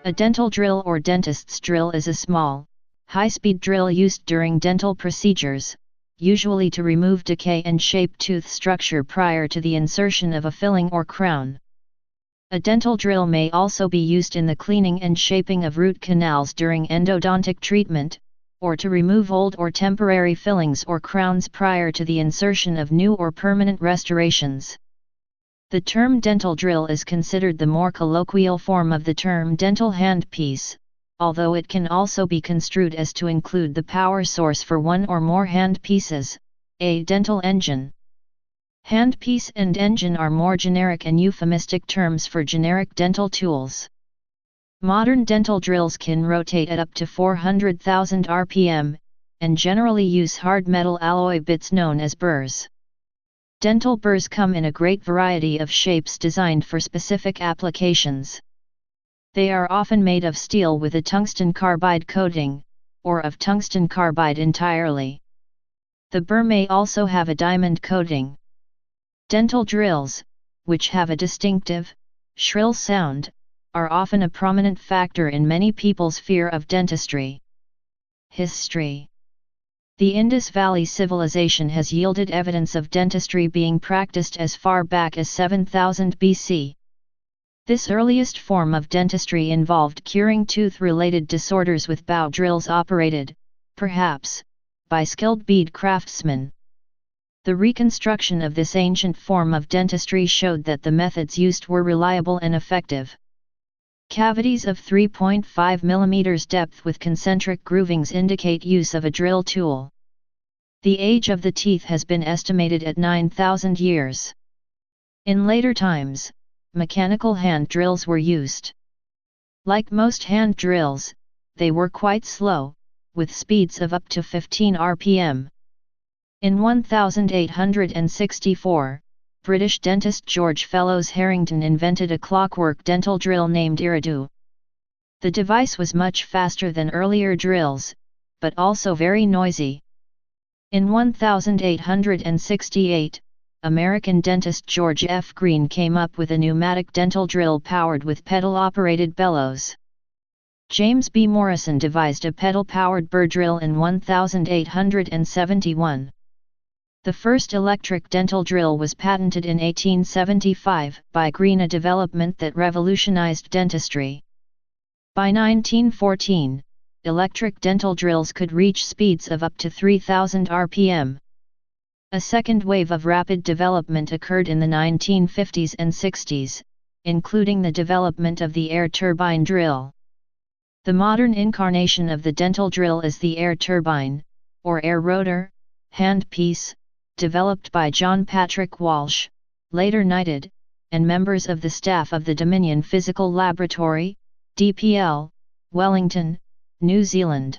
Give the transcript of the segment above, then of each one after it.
A dental drill or dentist's drill is a small, high-speed drill used during dental procedures, usually to remove decay and shape tooth structure prior to the insertion of a filling or crown. A dental drill may also be used in the cleaning and shaping of root canals during endodontic treatment, or to remove old or temporary fillings or crowns prior to the insertion of new or permanent restorations. The term dental drill is considered the more colloquial form of the term dental handpiece, although it can also be construed as to include the power source for one or more handpieces, a dental engine. Handpiece and engine are more generic and euphemistic terms for generic dental tools. Modern dental drills can rotate at up to 400,000 RPM, and generally use hard metal alloy bits known as burrs. Dental burrs come in a great variety of shapes designed for specific applications. They are often made of steel with a tungsten carbide coating, or of tungsten carbide entirely. The burr may also have a diamond coating. Dental drills, which have a distinctive, shrill sound, are often a prominent factor in many people's fear of dentistry. History. The Indus Valley Civilization has yielded evidence of dentistry being practiced as far back as 7000 BC. This earliest form of dentistry involved curing tooth-related disorders with bow drills operated, perhaps, by skilled bead craftsmen. The reconstruction of this ancient form of dentistry showed that the methods used were reliable and effective. Cavities of 3.5 mm depth with concentric groovings indicate use of a drill tool. The age of the teeth has been estimated at 9,000 years. In later times, mechanical hand drills were used. Like most hand drills, they were quite slow, with speeds of up to 15 RPM. In 1864, British dentist George Fellows Harrington invented a clockwork dental drill named Iridu. The device was much faster than earlier drills, but also very noisy. In 1868, American dentist George F. Green came up with a pneumatic dental drill powered with pedal-operated bellows. James B. Morrison devised a pedal-powered burr drill in 1871. The first electric dental drill was patented in 1875 by Green, a development that revolutionized dentistry. By 1914, electric dental drills could reach speeds of up to 3,000 RPM. A second wave of rapid development occurred in the 1950s and 60s, including the development of the air turbine drill. The modern incarnation of the dental drill is the air turbine, or air rotor, handpiece, developed by John Patrick Walsh, later knighted, and members of the staff of the Dominion Physical Laboratory, DPL, Wellington, New Zealand.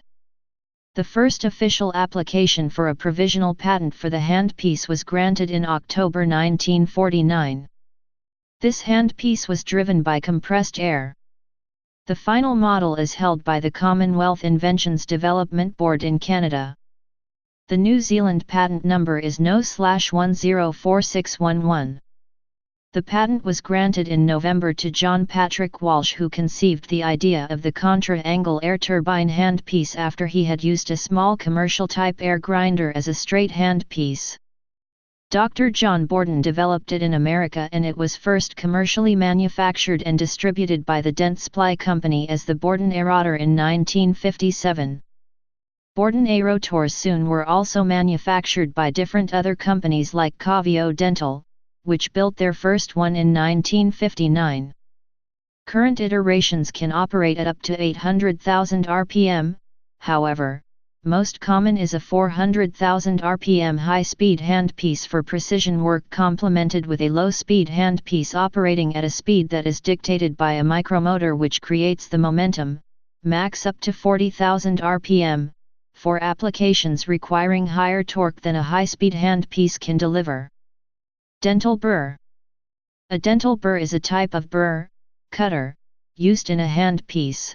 The first official application for a provisional patent for the handpiece was granted in October 1949. This handpiece was driven by compressed air. The final model is held by the Commonwealth Inventions Development Board in Canada. The New Zealand patent number is No/104611. The patent was granted in November to John Patrick Walsh, who conceived the idea of the contra-angle air turbine handpiece after he had used a small commercial-type air grinder as a straight handpiece. Dr. John Borden developed it in America, and it was first commercially manufactured and distributed by the Dentsply Company as the Borden Aerotor in 1957. Borden Aerotors soon were also manufactured by different other companies like Cavio Dental, which built their first one in 1959. Current iterations can operate at up to 800,000 RPM, however, most common is a 400,000 RPM high-speed handpiece for precision work, complemented with a low-speed handpiece operating at a speed that is dictated by a micromotor which creates the momentum, max up to 40,000 RPM, for applications requiring higher torque than a high-speed handpiece can deliver. Dental burr. A dental burr is a type of burr, cutter, used in a handpiece.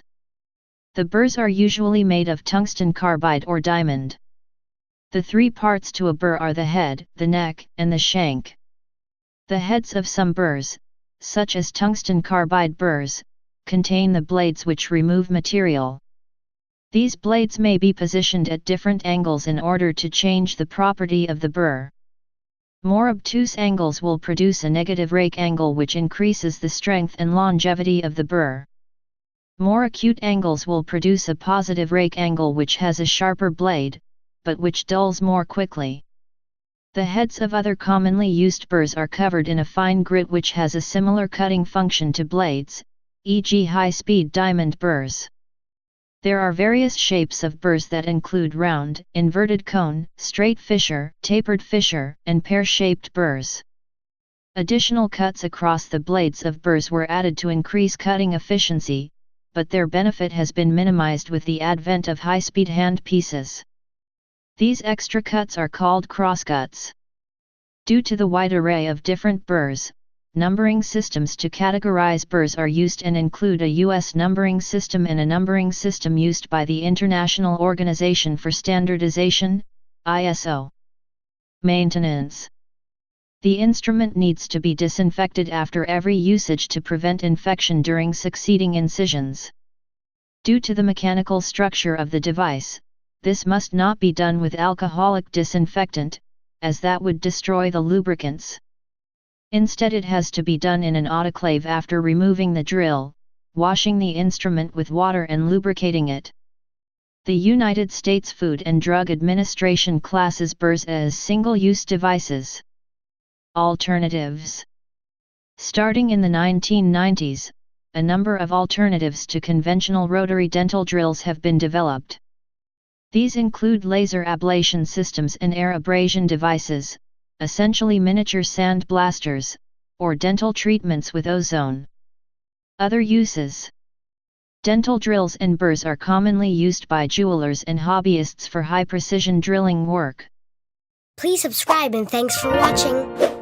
The burrs are usually made of tungsten carbide or diamond. The three parts to a burr are the head, the neck, and the shank. The heads of some burrs, such as tungsten carbide burrs, contain the blades which remove material. These blades may be positioned at different angles in order to change the property of the burr. More obtuse angles will produce a negative rake angle which increases the strength and longevity of the burr. More acute angles will produce a positive rake angle which has a sharper blade, but which dulls more quickly. The heads of other commonly used burrs are covered in a fine grit which has a similar cutting function to blades, e.g. high-speed diamond burrs. There are various shapes of burrs that include round, inverted cone, straight fissure, tapered fissure, and pear-shaped burrs. Additional cuts across the blades of burrs were added to increase cutting efficiency, but their benefit has been minimized with the advent of high-speed hand pieces. These extra cuts are called crosscuts. Due to the wide array of different burrs, numbering systems to categorize burrs are used and include a U.S. numbering system and a numbering system used by the International Organization for Standardization, ISO. Maintenance. The instrument needs to be disinfected after every usage to prevent infection during succeeding incisions. Due to the mechanical structure of the device, this must not be done with alcoholic disinfectant, as that would destroy the lubricants. Instead, it has to be done in an autoclave after removing the drill, washing the instrument with water and lubricating it. The United States Food and Drug Administration classes burrs as single-use devices. Alternatives. Starting in the 1990s, a number of alternatives to conventional rotary dental drills have been developed. These include laser ablation systems and air abrasion devices, essentially miniature sand blasters, or dental treatments with ozone. Other uses. Dental drills and burrs are commonly used by jewelers and hobbyists for high-precision drilling work. Please subscribe and thanks for watching.